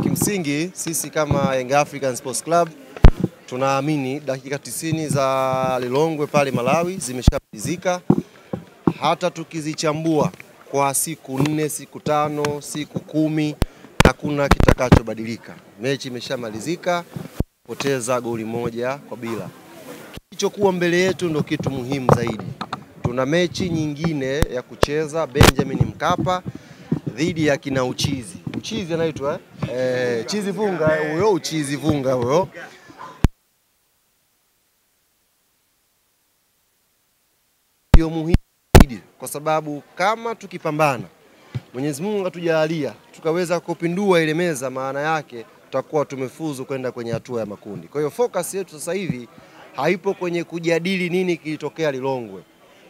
Kimsingi sisi kama Young African Sports Club tunaamini dakika 90 za Lilongwe pale Malawi zimeshamalizika. Hata tukizichambua kwa siku 4, siku 5, siku 10 hakuna kitakachobadilika. Mechi imeshamalizika, poteza goli 1-0. Kilichokuwa mbele yetu ndio kitu muhimu zaidi. Tuna mechi nyingine ya kucheza Benjamin Mkapa dhidi ya kina Uchizi. Uchizi anaitwa Chizi Vunga, huyo Uchizi Vunga huyo. Ndio muhimu zaidi kwa sababu kama tukipambana, Mwenyezi Mungu atujalia, tukaweza kupindua ile meza, maana yake tutakuwa tumefuzu kwenda kwenye hatua ya makundi. Kwa hiyo focus yetu sasa hivi haipo kwenye kujadili nini kilitokea Lilongwe.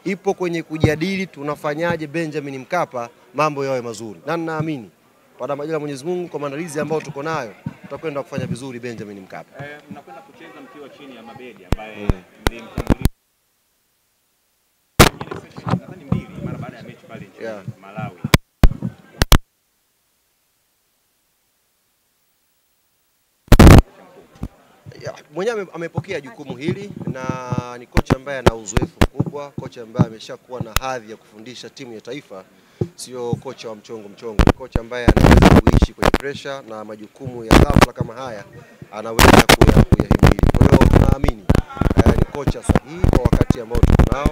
Ipo kwenye kujadili tunafanyaje Benjamin Mkapa mambo yawe mazuri. Na ninaamini kwa majaliwa ya Mwenyezi Mungu kwa maandalizi ambayo tuko nayo tutakwenda kufanya vizuri Benjamin Mkapa. Mnakwenda kucheza mkiwa chini ya Mabedi ambaye mlimtambulisha nadhani 2 mara baada ya mechi pale nchini Malawi. Mwenyewe amepokea jukumu hili na ni kocha ambaye ana uzoefu mkubwa, kocha ambaye ameshakuwa na hadhi ya kufundisha timu ya taifa, sio kocha wa mchongo. Ni kocha ambaye anaweza kuishi kwenye pressure na majukumu ya ghafla kama haya anaweza kuyahimili. Kwa hiyo tunaamini ni kocha sahihi kwa wakati ambao tuko nao.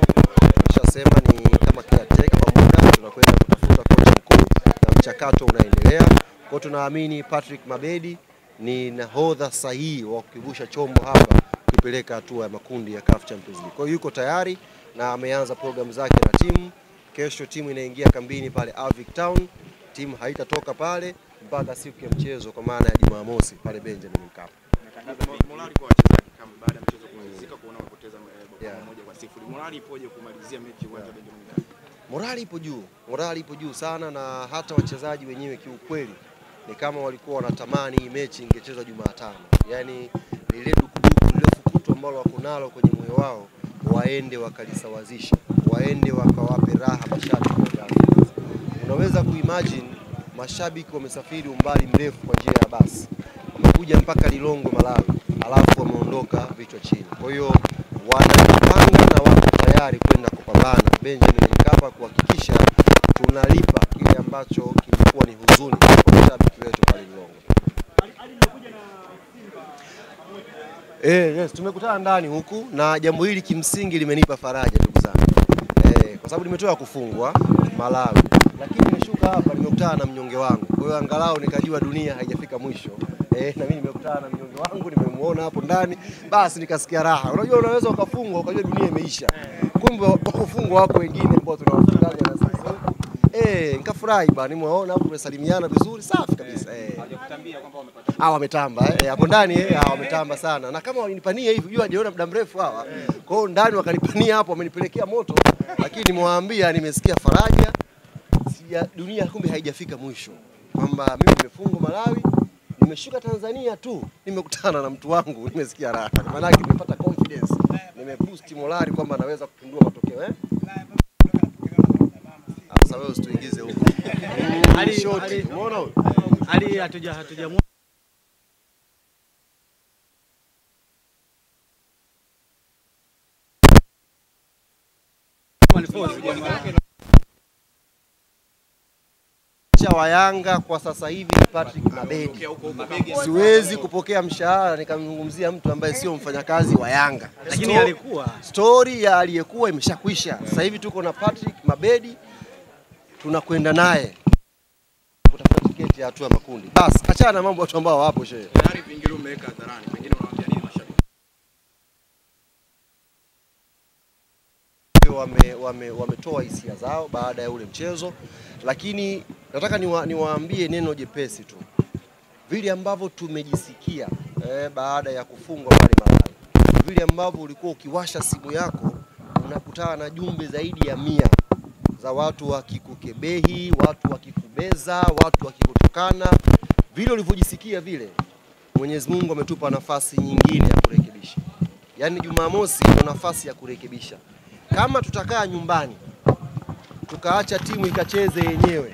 Tumeshasema ni kama caretaker kwa muda, tunakwenda kutafuta kocha mkuu na mchakato unaendelea. Kwa hiyo tunaamini Patrick Mabedi ni nahodha sahihi wa kukivusha chombo hapa kupeleka hatua ya makundi ya CAF Champions League. Kwa hiyo yuko tayari na ameanza program zake na timu. Kesho timu inaingia kambini pale Avic Town. Timu haitatoka pale mpaka siku ya mchezo kwa maana ya Jumamosi pale Benjamin Mkapa. Morali kwa wachezaji kama baada ya mchezo kumalizika kuona wamepoteza bao 1-0. Morali ipoje kumalizia mechi uwanja Benjamin Mkapa? Morali ipo juu sana, na hata wachezaji wenyewe kiukweli ni kama walikuwa wanatamani hii mechi ingechezwa Jumatano. Yaani lile dukuduku lile fukuto ambalo wako nalo kwenye moyo wao waende wakalisawazisha, waende wakawape raha mashabiki wa Afrika. Unaweza kuimagine mashabiki wamesafiri umbali mrefu kwa njia ya basi, wamekuja mpaka Lilongwe Malawi, alafu wameondoka vichwa chini. Kwa hiyo wanajipanga na wako tayari kwenda kupambana Benjamin Mkapa kuhakikisha tunalipa kile ambacho kilikuwa ni huzuni kwa mashabiki wetu pale Lilongwe. Yes, tumekutana ndani huku na jambo hili kimsingi limenipa faraja ndugu zangu. Kwa sababu nimetoka kufungwa Malawi, lakini nimeshuka hapa nimekutana na mnyonge wangu. Kwa hiyo angalau nikajua dunia haijafika mwisho. Na mimi nimekutana na mnyonge wangu, nimemuona hapo ndani, basi nikasikia raha. Unajua unaweza ukafungwa ukajua dunia imeisha. Kumbe kufungwa wako wengine ambao tunawafuatilia na sisi. Nikafurahi bwana, nimewaona hapo tumesalimiana vizuri, safi kabisa. Hajakutambia kwamba wamepata. Wametamba hapo ndani wametamba sana. Na kama walinipania hivi, unajua hajaona muda mrefu hawa. Kwa hiyo ndani wakanipania hapo, wamenipelekea moto, lakini nimewaambia nimesikia faraja. Dunia kumbe haijafika mwisho. Kwamba mimi nimefungwa Malawi, nimeshuka Tanzania tu, nimekutana na mtu wangu, nimesikia raha. Maana yake nimepata confidence. Nimeboost morali kwamba naweza kupindua matokeo Sasa wewe usituingize huko. Umeona? Ali hatuja wa Yanga kwa sasa hivi ni Patrick Mabedi. Siwezi kupokea mshahara nikamzungumzia mtu ambaye sio mfanyakazi wa Yanga. Lakini alikuwa story ya aliyekuwa imeshakwisha. Sasa hivi tuko na Patrick Mabedi, tunakwenda naye kutafuta tiketi ya hatua ya makundi. Basi achana na mambo watu ambao wapo shehe. Tayari vingine umeweka hadharani, pengine unawaambia nini mashabiki? Wametoa hisia zao baada ya ule mchezo, lakini nataka niwaambie neno jepesi tu. Vile ambavyo tumejisikia baada ya kufungwa pale Malawi, vile ambavyo ulikuwa ukiwasha simu yako unakutana na jumbe zaidi ya 100 za watu wakikukebehi, watu wakikubeza, watu wakikutukana, vile ulivyojisikia vile, Mwenyezi Mungu ametupa nafasi nyingine ya kurekebisha. Yaani Jumamosi ndio nafasi ya kurekebisha. Kama tutakaa nyumbani tukaacha timu ikacheze yenyewe,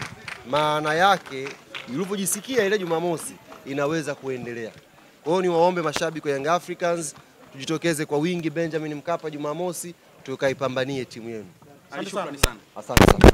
maana yake ilivyojisikia ile Jumamosi inaweza kuendelea. Kwa hiyo niwaombe mashabiki wa Young Africans tujitokeze kwa wingi Benjamin Mkapa Jumamosi, tukaipambanie timu yenu. Shukrani sana. Asante sana.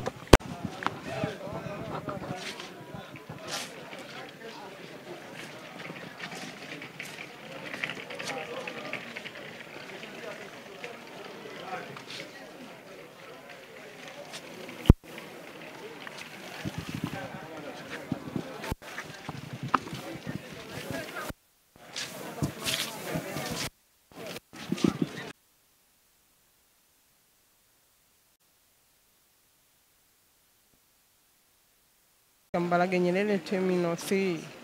Kambarage Nyerere Terminal 3.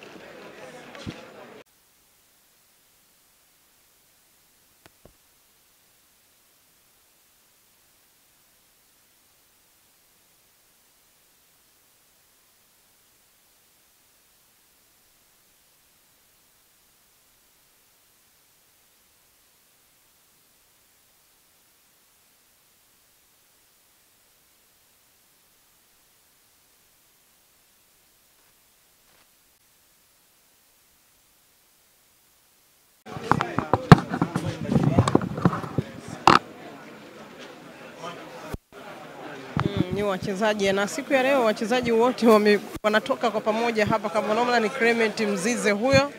Ni wachezaji na siku ya leo wachezaji wote wanatoka kwa pamoja hapa, kama unaona ni Clement Mzize huyo.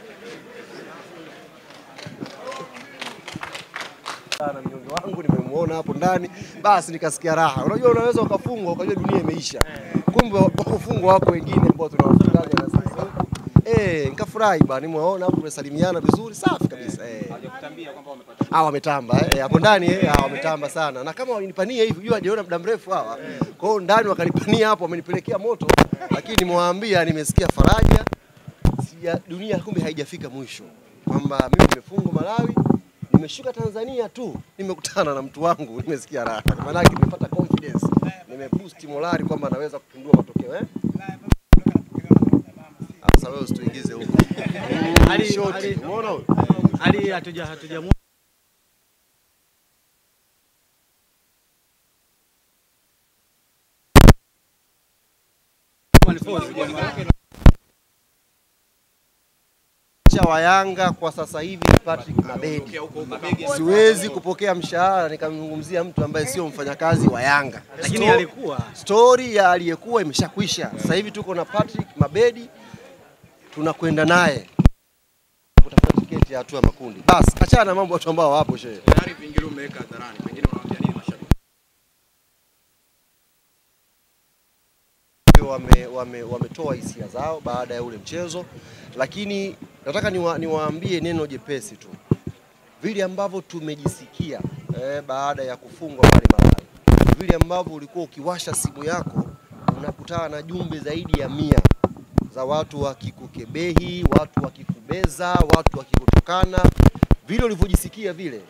Na mnyonge wangu nimemuona hapo ndani, basi nikasikia raha. Unajua unaweza ukafungwa ukajua dunia imeisha. Kumbe wakufungwa wako wengine ambao tunawafungaga na sisi. Nikafurahi bana, nimewaona hapo tumesalimiana vizuri, safi kabisa. Hajakutambia kwamba wamepata. Wametamba hapo ndani wametamba sana. Na kama walinipania hivi, unajua hajaona muda mrefu hawa. Kwa hiyo ndani wakanipania hapo, wamenipelekea moto, lakini nimewaambia nimesikia faraja. Dunia kumbe haijafika mwisho. Kwamba mimi nimefungwa Malawi, nimeshuka Tanzania tu, nimekutana na mtu wangu, nimesikia raha. Maana yake nimepata confidence, nimeboost morali kwamba naweza kupindua matokeo Sasa wewe usituingize huko. Umeona huyo? Hatujamwona wa Yanga kwa sasa hivi ni Patrick Mabedi. Siwezi kupokea mshahara nikamzungumzia mtu ambaye sio mfanyakazi wa Yanga. Lakini alikuwa story ya aliyekuwa imeshakwisha. Sasa hivi tuko na Patrick Mabedi, tunakwenda naye kutafuta tiketi ya hatua makundi. Basi achana na mambo watu ambao wapo shehe. Tayari vingine umeweka hadharani, pengine unawaambia nini mashabiki? Wametoa hisia zao baada ya ule mchezo, lakini nataka niwaambie neno jepesi tu. Vile ambavyo tumejisikia baada ya kufungwa pale Malawi, vile ambavyo ulikuwa ukiwasha simu yako unakutana na jumbe zaidi ya 100 za watu wakikukebehi, watu wakikubeza, watu wakikutukana, vile ulivyojisikia vile,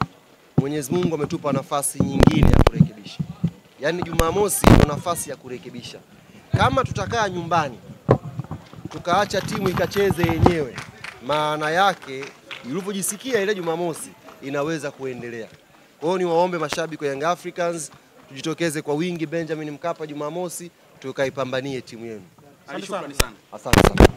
Mwenyezi Mungu ametupa nafasi nyingine ya kurekebisha. Yaani Jumamosi ina nafasi ya kurekebisha. Kama tutakaa nyumbani tukaacha timu ikacheze yenyewe, maana yake ilivyojisikia ile Jumamosi inaweza kuendelea. Kwa hiyo niwaombe mashabiki wa Young Africans tujitokeze kwa wingi Benjamin Mkapa Jumamosi, tukaipambanie timu yenu. Shukrani sana. Asante sana.